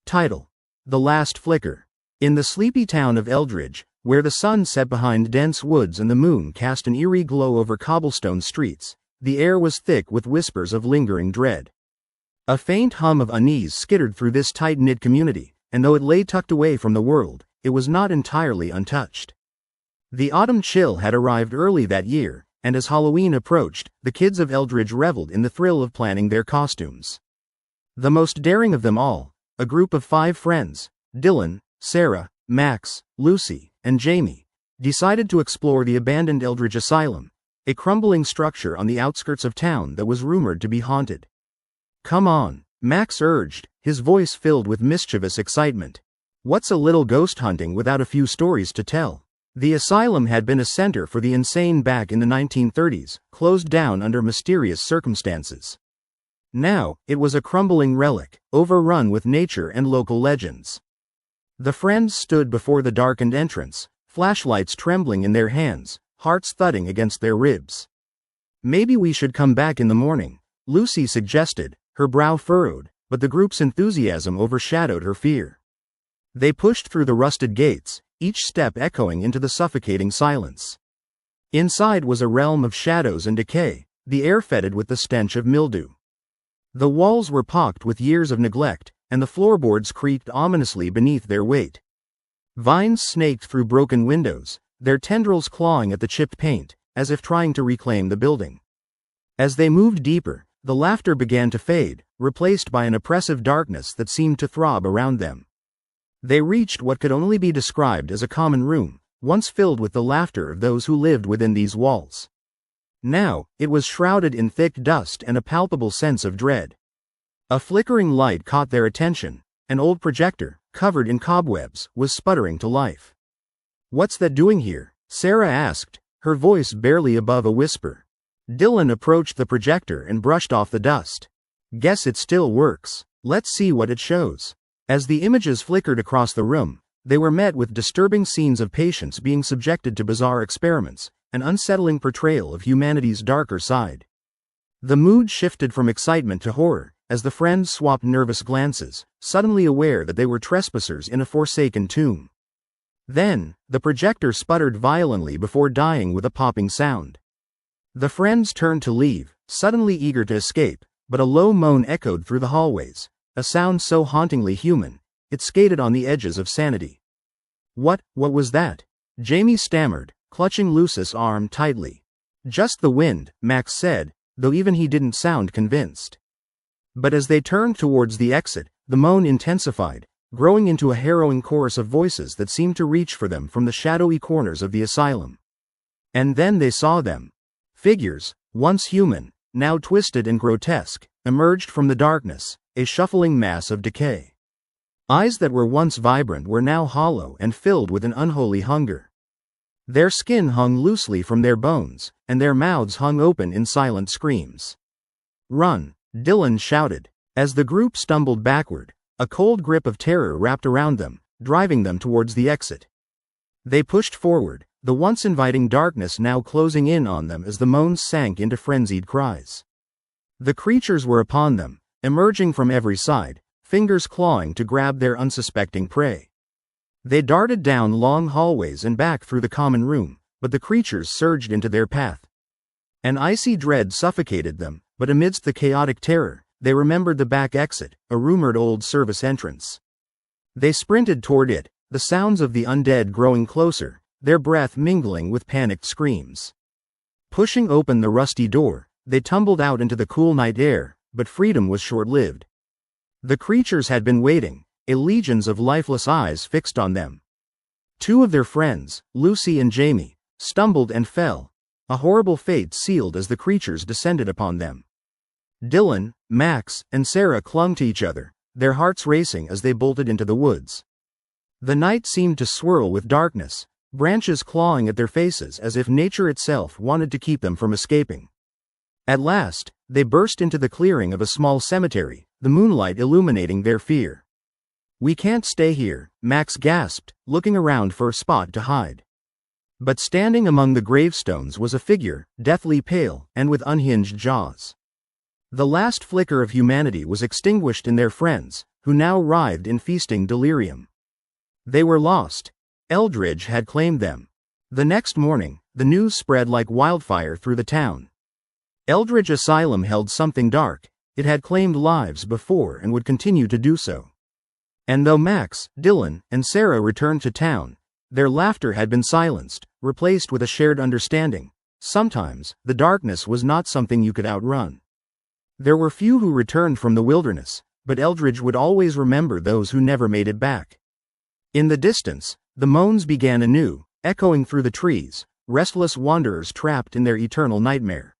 Title: The Last Flicker. In the sleepy town of Eldridge, where the sun set behind dense woods and the moon cast an eerie glow over cobblestone streets, the air was thick with whispers of lingering dread. A faint hum of unease skittered through this tight-knit community, and though it lay tucked away from the world, it was not entirely untouched. The autumn chill had arrived early that year, and as Halloween approached, the kids of Eldridge reveled in the thrill of planning their costumes. The most daring of them all, a group of 5 friends, Dylan, Sarah, Max, Lucy, and Jamie, decided to explore the abandoned Eldridge Asylum, a crumbling structure on the outskirts of town that was rumored to be haunted. "Come on," Max urged, his voice filled with mischievous excitement. "What's a little ghost hunting without a few stories to tell?" The asylum had been a center for the insane back in the 1930s, closed down under mysterious circumstances. Now, it was a crumbling relic, overrun with nature and local legends. The friends stood before the darkened entrance, flashlights trembling in their hands, hearts thudding against their ribs. "Maybe we should come back in the morning," Lucy suggested, her brow furrowed, but the group's enthusiasm overshadowed her fear. They pushed through the rusted gates, each step echoing into the suffocating silence. Inside was a realm of shadows and decay, the air fetid with the stench of mildew. The walls were pocked with years of neglect, and the floorboards creaked ominously beneath their weight. Vines snaked through broken windows, their tendrils clawing at the chipped paint, as if trying to reclaim the building. As they moved deeper, the laughter began to fade, replaced by an oppressive darkness that seemed to throb around them. They reached what could only be described as a common room, once filled with the laughter of those who lived within these walls. Now, it was shrouded in thick dust and a palpable sense of dread. A flickering light caught their attention. An old projector, covered in cobwebs, was sputtering to life. "What's that doing here?" Sarah asked, her voice barely above a whisper. Dylan approached the projector and brushed off the dust. "Guess it still works. Let's see what it shows." As the images flickered across the room, they were met with disturbing scenes of patients being subjected to bizarre experiments, an unsettling portrayal of humanity's darker side. The mood shifted from excitement to horror, as the friends swapped nervous glances, suddenly aware that they were trespassers in a forsaken tomb. Then, the projector sputtered violently before dying with a popping sound. The friends turned to leave, suddenly eager to escape, but a low moan echoed through the hallways, a sound so hauntingly human, it skated on the edges of sanity. What was that?" Jamie stammered, clutching Lucy's arm tightly. "Just the wind," Max said, though even he didn't sound convinced. But as they turned towards the exit, the moan intensified, growing into a harrowing chorus of voices that seemed to reach for them from the shadowy corners of the asylum. And then they saw them. Figures, once human, now twisted and grotesque, emerged from the darkness, a shuffling mass of decay. Eyes that were once vibrant were now hollow and filled with an unholy hunger. Their skin hung loosely from their bones, and their mouths hung open in silent screams. "Run!" Dylan shouted. As the group stumbled backward, a cold grip of terror wrapped around them, driving them towards the exit. They pushed forward, the once inviting darkness now closing in on them as the moans sank into frenzied cries. The creatures were upon them, emerging from every side, fingers clawing to grab their unsuspecting prey. They darted down long hallways and back through the common room, but the creatures surged into their path. An icy dread suffocated them, but amidst the chaotic terror, they remembered the back exit, a rumored old service entrance. They sprinted toward it, the sounds of the undead growing closer, their breath mingling with panicked screams. Pushing open the rusty door, they tumbled out into the cool night air, but freedom was short-lived. The creatures had been waiting, legions of lifeless eyes fixed on them. 2 of their friends, Lucy and Jamie, stumbled and fell, a horrible fate sealed as the creatures descended upon them. Dylan, Max, and Sarah clung to each other, their hearts racing as they bolted into the woods. The night seemed to swirl with darkness, branches clawing at their faces as if nature itself wanted to keep them from escaping. At last, they burst into the clearing of a small cemetery, the moonlight illuminating their fear. "We can't stay here," Max gasped, looking around for a spot to hide. But standing among the gravestones was a figure, deathly pale, and with unhinged jaws. The last flicker of humanity was extinguished in their friends, who now writhed in feasting delirium. They were lost. Eldridge had claimed them. The next morning, the news spread like wildfire through the town. Eldridge Asylum held something dark. It had claimed lives before and would continue to do so. And though Max, Dylan, and Sarah returned to town, their laughter had been silenced, replaced with a shared understanding. Sometimes, the darkness was not something you could outrun. There were few who returned from the wilderness, but Eldridge would always remember those who never made it back. In the distance, the moans began anew, echoing through the trees, restless wanderers trapped in their eternal nightmare.